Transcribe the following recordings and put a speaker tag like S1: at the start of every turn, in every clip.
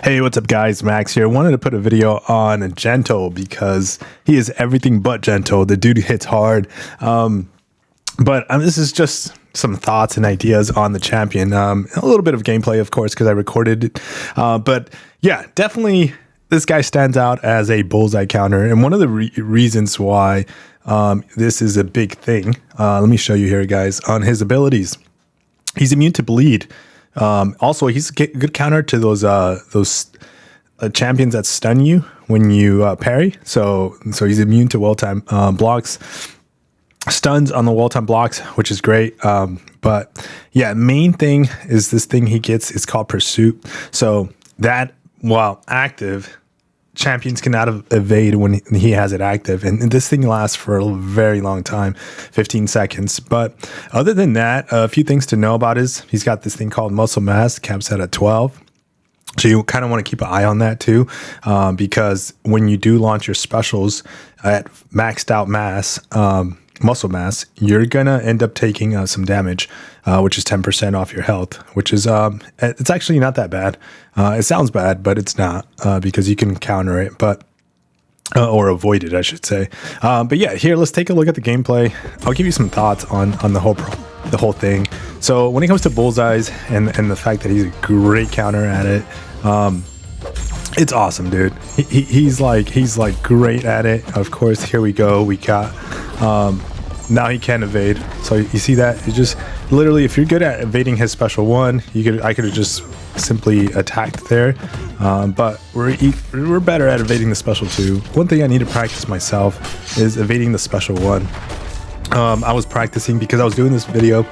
S1: Hey, what's up guys, Max here. Wanted to put a video on Gentle because he is everything but gentle. The dude hits hard. But this is just some thoughts and ideas on the champion. A little bit of gameplay, of course, because I recorded it. But yeah, definitely this guy stands out as a bullseye counter. And one of the reasons why this is a big thing, let me show you here, guys, on his abilities. He's immune to bleed. Also, he's a good counter to those champions that stun you when you parry. So he's immune to well-time blocks, stuns on the well-time blocks, which is great. But yeah, main thing is this thing he gets is called Pursuit. So that while active, champions cannot evade when he has it active, and this thing lasts for a very long time, 15 seconds. But other than that, a few things to know about is he's got this thing called muscle mass, caps out at 12. So you kind of want to keep an eye on that too, because when you do launch your specials at maxed out mass, muscle mass, you're gonna end up taking some damage, which is 10% off your health, which is it's actually not that bad. It sounds bad, but it's not, because you can counter it, but or avoid it, I should say. But yeah, here, let's take a look at the gameplay. I'll give you some thoughts on the whole thing. So when it comes to bullseyes and the fact that he's a great counter at it, it's awesome, dude. He's like great at it. Of course, here we go. We got now he can evade. So you see that? It's just literally, if you're good at evading his special one, I could have just simply attacked there. But we're better at evading the special two. One thing I need to practice myself is evading the special one. I was practicing because I was doing this video.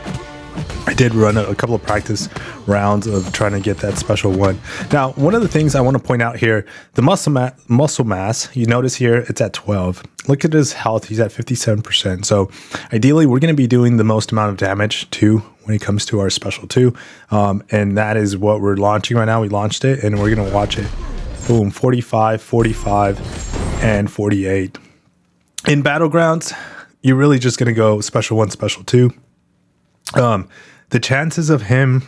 S1: I did run a couple of practice rounds of trying to get that special one. Now, one of the things I want to point out here, the muscle mass, you notice here, it's at 12. Look at his health, he's at 57%. So ideally, we're going to be doing the most amount of damage too when it comes to our special two. And that is what we're launching right now. We launched it and we're going to watch it. Boom, 45, 45, and 48. In Battlegrounds, you're really just going to go special one, special two. The chances of him,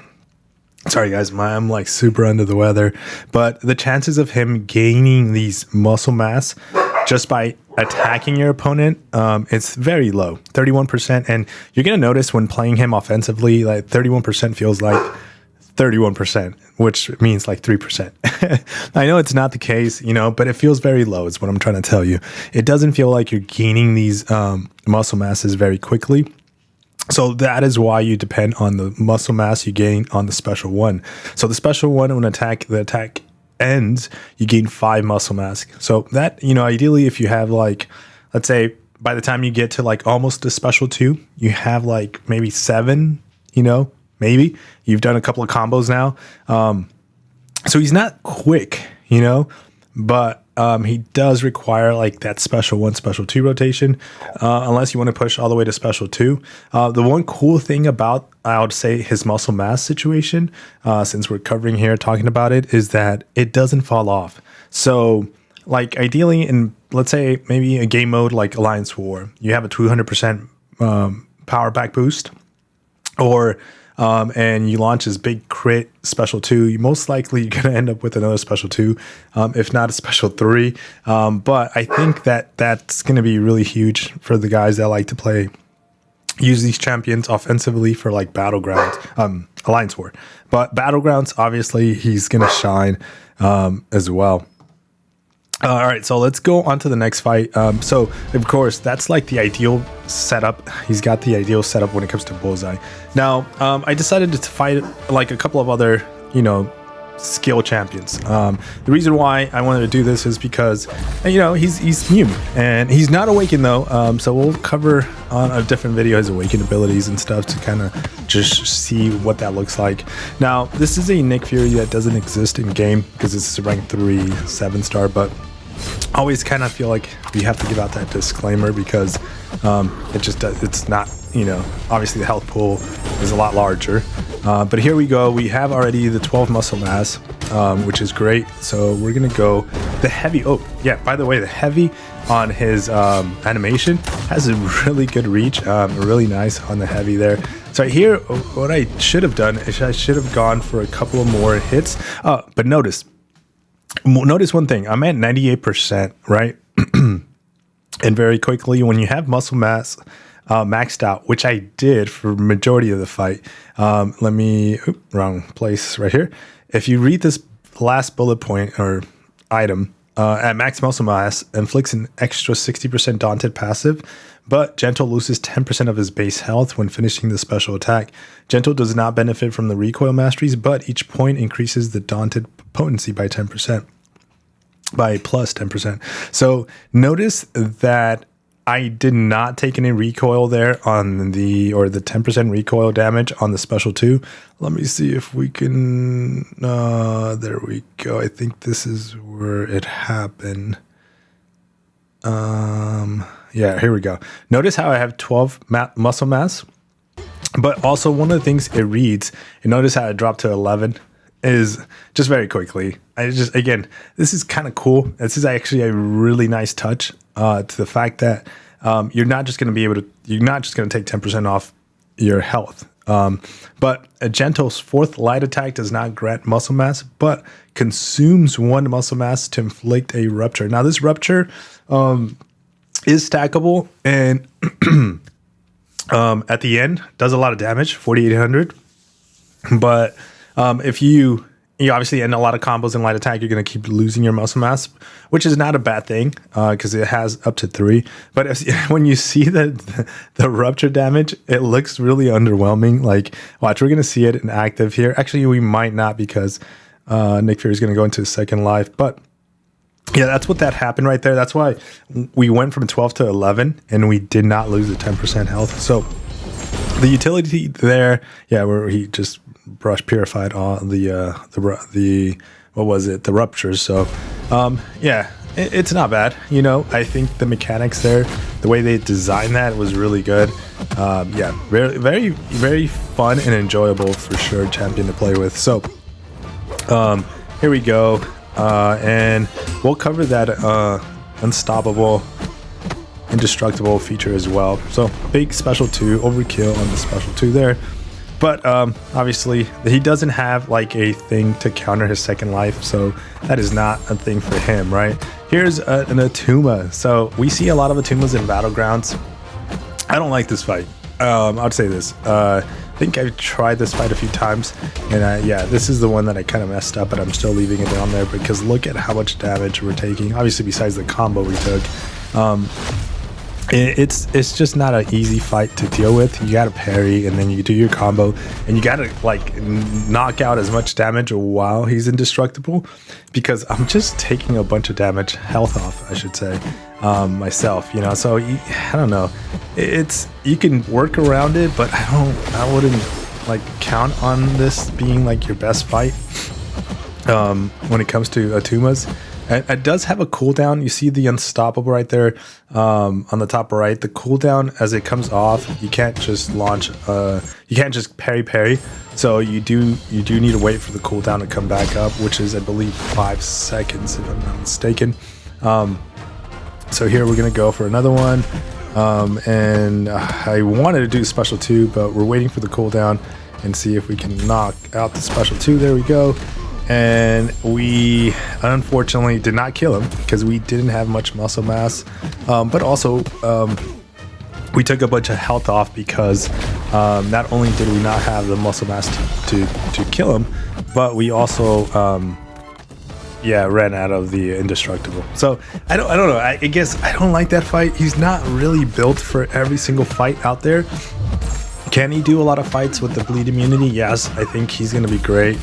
S1: sorry guys, I'm like super under the weather, but the chances of him gaining these muscle mass just by attacking your opponent, it's very low, 31%. And you're going to notice when playing him offensively, like 31% feels like 31%, which means like 3%. I know it's not the case, but it feels very low is what I'm trying to tell you. It doesn't feel like you're gaining these muscle masses very quickly. So that is why you depend on the muscle mass you gain on the special one. So the special one, when the attack ends, you gain 5 muscle mass. So that, ideally, if you have like, let's say by the time you get to like almost the special two, you have like maybe 7, maybe you've done a couple of combos now. So he's not quick, but he does require like that special one, special two rotation, unless you want to push all the way to special two. The one cool thing about, I would say, his muscle mass situation, since we're covering here, talking about it, is that it doesn't fall off. So like ideally in, let's say maybe a game mode like Alliance War, you have a 200% power back boost, or and you launch this big crit special two, you most likely you're going to end up with another special two, if not a special 3. But I think that's going to be really huge for the guys that like to use these champions offensively for like Battlegrounds, Alliance War. But Battlegrounds, obviously, he's going to shine as well. All right, so let's go on to the next fight. So, of course, that's like the ideal setup. He's got the ideal setup when it comes to Bullseye. Now, I decided to fight like a couple of other, skill champions. The reason why I wanted to do this is because, he's new and he's not awakened though. So we'll cover on a different video his awakened abilities and stuff to kind of just see what that looks like. Now, this is a Nick Fury that doesn't exist in game because this is a rank 3 7-star, but I always kind of feel like we have to give out that disclaimer because it's not, obviously the health pool is a lot larger. But here we go. We have already the 12 muscle mass, which is great. So we're going to go the heavy. Oh, yeah, by the way, the heavy on his animation has a really good reach, really nice on the heavy there. So here, what I should have done is I should have gone for a couple of more hits. But notice, Notice one thing. I'm at 98%, right? And very quickly, when you have muscle mass maxed out, which I did for majority of the fight. Wrong place right here. If you read this last bullet point or item, at max muscle mass, inflicts an extra 60% daunted passive, but Gentle loses 10% of his base health when finishing the special attack. Gentle does not benefit from the recoil masteries, but each point increases the daunted potency by 10%. By plus 10%. So notice that I did not take any recoil there on the 10% recoil damage on the special 2. Let me see if we can, there we go. I think this is where it happened. Yeah, here we go. Notice how I have 12 muscle mass, but also one of the things it reads, and notice how it dropped to 11 is just very quickly. Again, this is kind of cool. This is actually a really nice touch to the fact that you're not just going to take 10% off your health. But a Gentle's 4th light attack does not grant muscle mass, but consumes 1 muscle mass to inflict a rupture. Now this rupture is stackable, and at the end does a lot of damage, 4,800. But if you obviously end a lot of combos in light attack, you're going to keep losing your muscle mass, which is not a bad thing because it has up to 3. But when you see the rupture damage, it looks really underwhelming. Like, watch, we're going to see it in active here. Actually, we might not because Nick Fury is going to go into his second life. But yeah, that's what that happened right there. That's why we went from 12 to 11 and we did not lose the 10% health. So the utility there, yeah, where he just brush purified all the what was it, the ruptures. So yeah, it's not bad. You know, I think the mechanics there, the way they designed that was really good. Yeah, very, very, very fun and enjoyable for sure champion to play with. So here we go, and we'll cover that unstoppable, indestructible feature as well. So big special 2 overkill on the special 2 there. But obviously, he doesn't have like a thing to counter his second life, so that is not a thing for him, right? Here's an Atuma. So we see a lot of Atumas in Battlegrounds. I don't like this fight. I'd say this. I think I've tried this fight a few times, and yeah, this is the one that I kind of messed up, but I'm still leaving it down there because look at how much damage we're taking. Obviously, besides the combo we took. It's just not an easy fight to deal with. You gotta parry and then you do your combo and you gotta like knock out as much damage while he's indestructible, because I'm just taking a bunch of damage, health off I should say, myself, you know. So I don't know, you can work around it, but I wouldn't like count on this being like your best fight when it comes to Atumas. It does have a cooldown. You see the unstoppable right there on the top right. The cooldown, as it comes off, you can't just launch. You can't just parry. So you do need to wait for the cooldown to come back up, which is I believe 5 seconds if I'm not mistaken. So here we're gonna go for another one, and I wanted to do special 2, but we're waiting for the cooldown and see if we can knock out the special 2. There we go. And we unfortunately did not kill him because we didn't have much muscle mass, but also we took a bunch of health off because not only did we not have the muscle mass to kill him, but we also ran out of the indestructible. So I don't know, I guess I don't like that fight. He's not really built for every single fight out there. Can he do a lot of fights with the bleed immunity? Yes, I think he's gonna be great.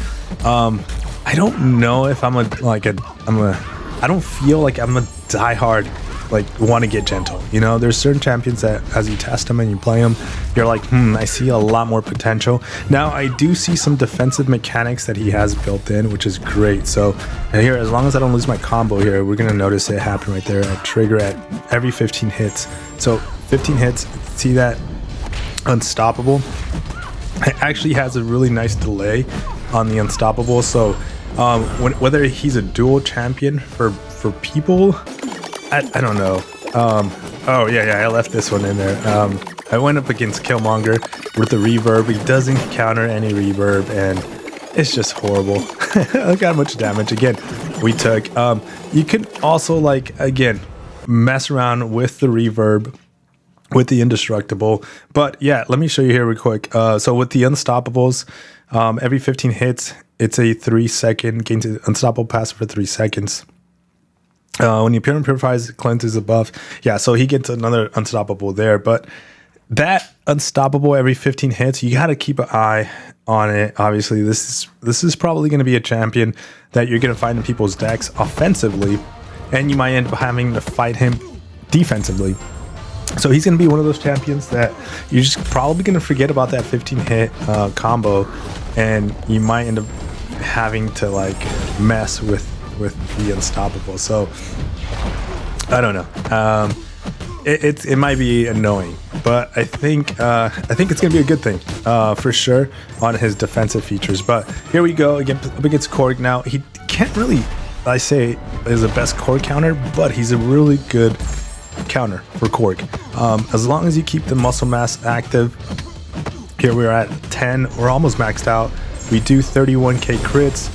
S1: I don't know if I don't feel like I'm a diehard like want to get Gentle. You know, there's certain champions that as you test them and you play them, you're like, I see a lot more potential. Now I do see some defensive mechanics that he has built in, which is great. So here, as long as I don't lose my combo here, we're gonna notice it happen right there at trigger at every 15 hits. So 15 hits, see that unstoppable? It actually has a really nice delay on the unstoppable. So whether he's a dual champion for people, I don't know. Oh yeah, I left this one in there. I went up against Killmonger with the reverb. He doesn't counter any reverb, and it's just horrible. Look how much damage. Again, we took. You can also, like, again, mess around with the reverb, with the indestructible. But yeah, let me show you here real quick. So with the unstoppables, every 15 hits, it's a 3-second gains unstoppable passive for 3 seconds. When your Pure Purifies, cleanses a buff. Yeah, so he gets another unstoppable there. But that unstoppable every 15 hits, you got to keep an eye on it. Obviously, this is probably going to be a champion that you're going to find in people's decks offensively, and you might end up having to fight him defensively. So he's going to be one of those champions that you're just probably going to forget about that 15 hit combo, and you might end up having to like mess with the unstoppable. So I don't know. It might be annoying, but I think it's gonna be a good thing for sure on his defensive features. But here we go again up against Korg. Now he can't really, I say, is the best Korg counter, but he's a really good counter for Korg. As long as you keep the muscle mass active. Here we're at 10. We're almost maxed out. We do 31k crits.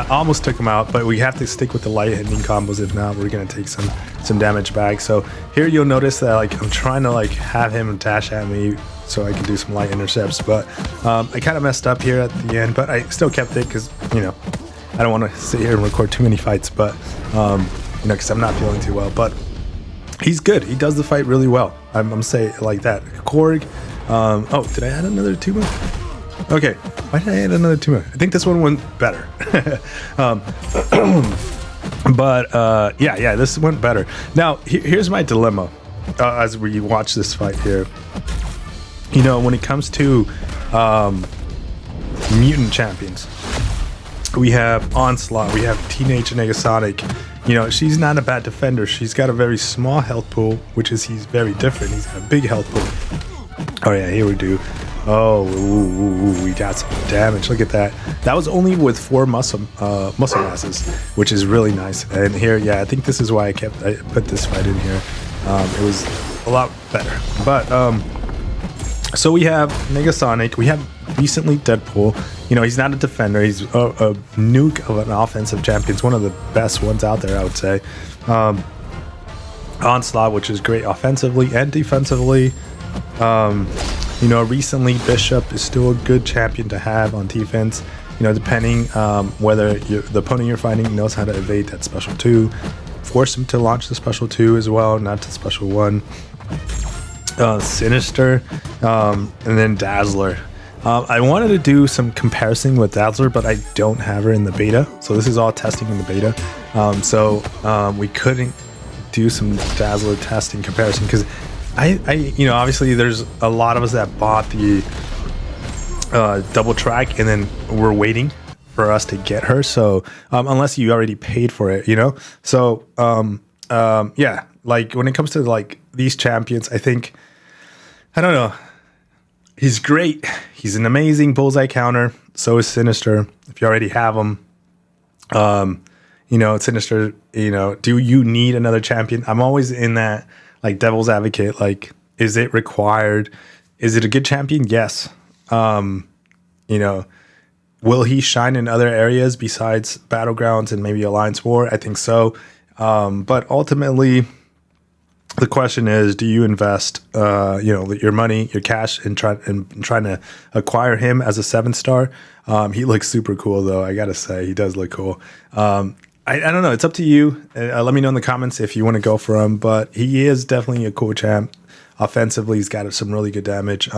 S1: Almost took him out, but we have to stick with the light hitting combos. If not, we're gonna take some damage back. So here you'll notice that like I'm trying to like have him dash at me so I can do some light intercepts, but I kind of messed up here at the end, but I still kept it because I don't want to sit here and record too many fights, but because I'm not feeling too well. But he's good. He does the fight really well. I'm saying it like that. Korg. Oh, did I add another tuba? Okay, why did I add another tuba? I think this one went better. Yeah, this went better. Now, here's my dilemma as we watch this fight here. When it comes to mutant champions, we have Onslaught, we have Teenage Negasonic. She's not a bad defender. She's got a very small health pool, which is he's very different. He's got a big health pool. Oh yeah, here we do. Oh, we got some damage. Look at that. That was only with 4 muscle masses, which is really nice. And here, yeah, I think this is why I put this fight in here. It was a lot better. But so we have Negasonic. We have recently Deadpool. He's not a defender. He's a nuke of an offensive champion. It's one of the best ones out there, I would say. Onslaught, which is great offensively and defensively. Recently Bishop is still a good champion to have on defense, depending whether the opponent you're fighting knows how to evade that special 2. Force him to launch the special 2 as well, not the special 1. Sinister, and then Dazzler. I wanted to do some comparison with Dazzler, but I don't have her in the beta, so this is all testing in the beta. So we couldn't do some Dazzler testing comparison because obviously there's a lot of us that bought the double track and then we're waiting for us to get her. So unless you already paid for it, so yeah, like when it comes to like these champions, I don't know, he's great. He's an amazing bullseye counter. So is Sinister. If you already have him, Sinister, do you need another champion? I'm always in that like devil's advocate. Like, is it required? Is it a good champion? Yes. Will he shine in other areas besides Battlegrounds and maybe Alliance War? I think so. But ultimately, the question is, do you invest, your money, your cash, in trying to acquire him as a 7-star? He looks super cool, though. I gotta say, he does look cool. I don't know. It's up to you. Let me know in the comments if you want to go for him. But he is definitely a cool champ. Offensively, he's got some really good damage.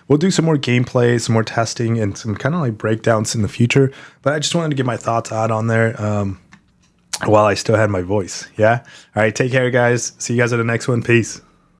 S1: We'll do some more gameplay, some more testing, and some kind of like breakdowns in the future. But I just wanted to get my thoughts out on there while I still had my voice. Yeah? All right. Take care, guys. See you guys at the next one. Peace.